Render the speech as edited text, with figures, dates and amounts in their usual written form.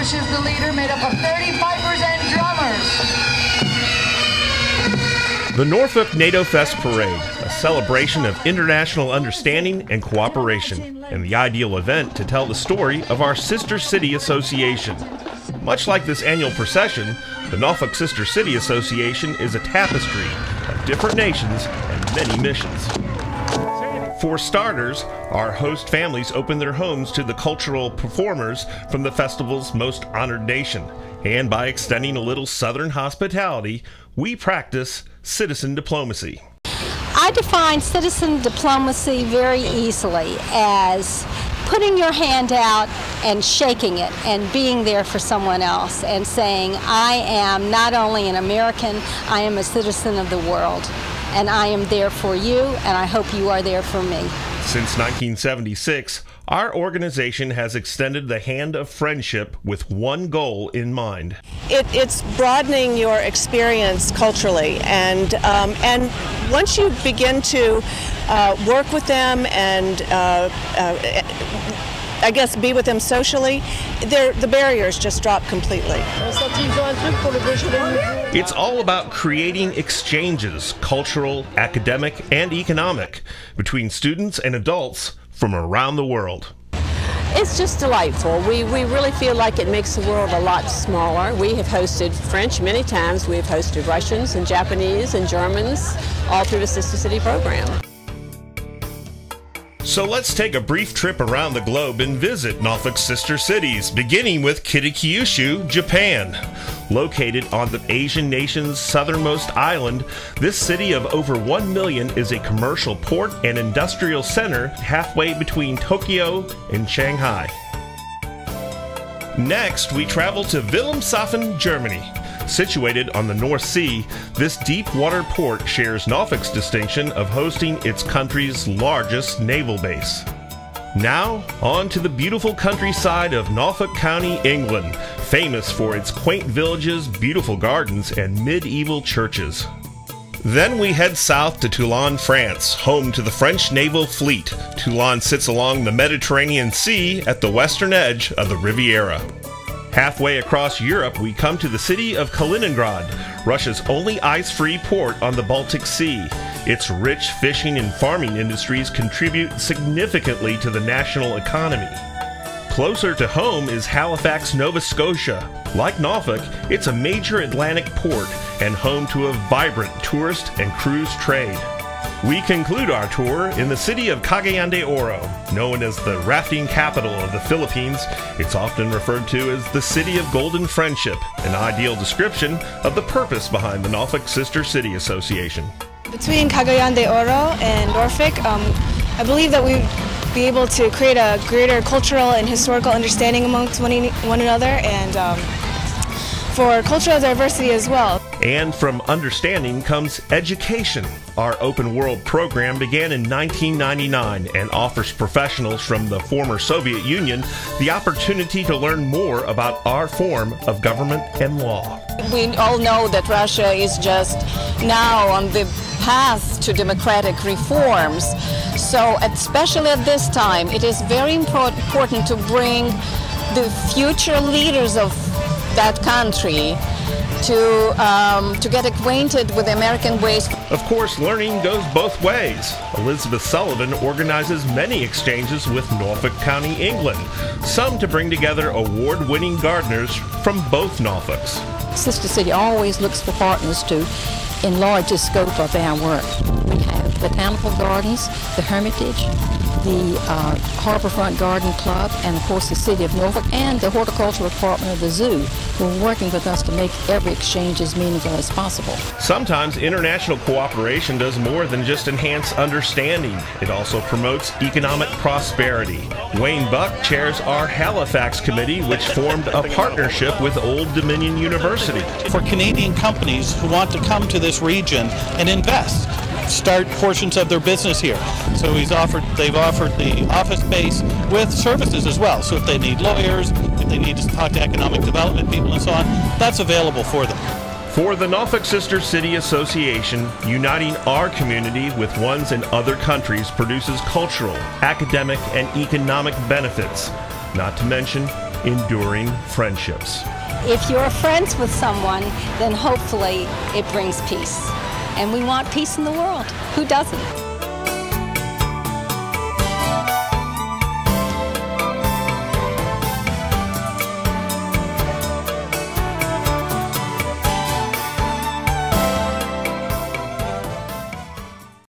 establishes the leader made up of 30 pipers and drummers. The Norfolk NATO Fest Parade, a celebration of international understanding and cooperation, and the ideal event to tell the story of our Sister City Association. Much like this annual procession, the Norfolk Sister City Association is a tapestry of different nations and many missions. For starters, our host families open their homes to the cultural performers from the festival's most honored nation, and by extending a little Southern hospitality, we practice citizen diplomacy. I define citizen diplomacy very easily as putting your hand out and shaking it and being there for someone else and saying, I am not only an American, I am a citizen of the world. And I am there for you, and I hope you are there for me. Since 1976, our organization has extended the hand of friendship with one goal in mind. It's broadening your experience culturally, and once you begin to work with them and I guess be with them socially, the barriers just drop completely. It's all about creating exchanges, cultural, academic, and economic, between students and adults from around the world. It's just delightful. We really feel like it makes the world a lot smaller. We have hosted French many times. We've hosted Russians and Japanese and Germans all through the Sister City program. So let's take a brief trip around the globe and visit Norfolk Sister Cities, beginning with Kyushu, Japan. Located on the Asian nation's southernmost island, this city of over 1 million is a commercial port and industrial center halfway between Tokyo and Shanghai. Next, we travel to Wilhelmshaven, Germany. Situated on the North Sea, this deep water port shares Norfolk's distinction of hosting its country's largest naval base. Now, on to the beautiful countryside of Norfolk County, England, famous for its quaint villages, beautiful gardens, and medieval churches. Then we head south to Toulon, France, home to the French naval fleet. Toulon sits along the Mediterranean Sea at the western edge of the Riviera. Halfway across Europe, we come to the city of Kaliningrad, Russia's only ice-free port on the Baltic Sea. Its rich fishing and farming industries contribute significantly to the national economy. Closer to home is Halifax, Nova Scotia. Like Norfolk, it's a major Atlantic port and home to a vibrant tourist and cruise trade. We conclude our tour in the city of Cagayan de Oro. Known as the rafting capital of the Philippines, it's often referred to as the City of Golden Friendship, an ideal description of the purpose behind the Norfolk Sister City Association. Between Cagayan de Oro and Norfolk, I believe that we'd be able to create a greater cultural and historical understanding amongst one another, and for cultural diversity as well. And from understanding comes education. Our open world program began in 1999 and offers professionals from the former Soviet Union the opportunity to learn more about our form of government and law. We all know that Russia is just now on the path to democratic reforms. So especially at this time, it is very important to bring the future leaders of that country to get acquainted with American ways. Of course, learning goes both ways. Elizabeth Sullivan organizes many exchanges with Norfolk County, England, some to bring together award-winning gardeners from both Norfolks. Sister City always looks for partners to enlarge the scope of our work. We have botanical gardens, the Hermitage, the Harborfront Garden Club, and of course the City of Norfolk and the Horticultural Department of the Zoo, who are working with us to make every exchange as meaningful as possible. Sometimes international cooperation does more than just enhance understanding. It also promotes economic prosperity. Wayne Buck chairs our Halifax Committee, which formed a partnership with Old Dominion University. For Canadian companies who want to come to this region and invest, start portions of their business here. So they've offered the office space with services as well. So if they need lawyers, if they need to talk to economic development people and so on, that's available for them. For the Norfolk Sister City Association, uniting our community with ones in other countries produces cultural, academic, and economic benefits, not to mention enduring friendships. If you're friends with someone, then hopefully it brings peace. And we want peace in the world. Who doesn't?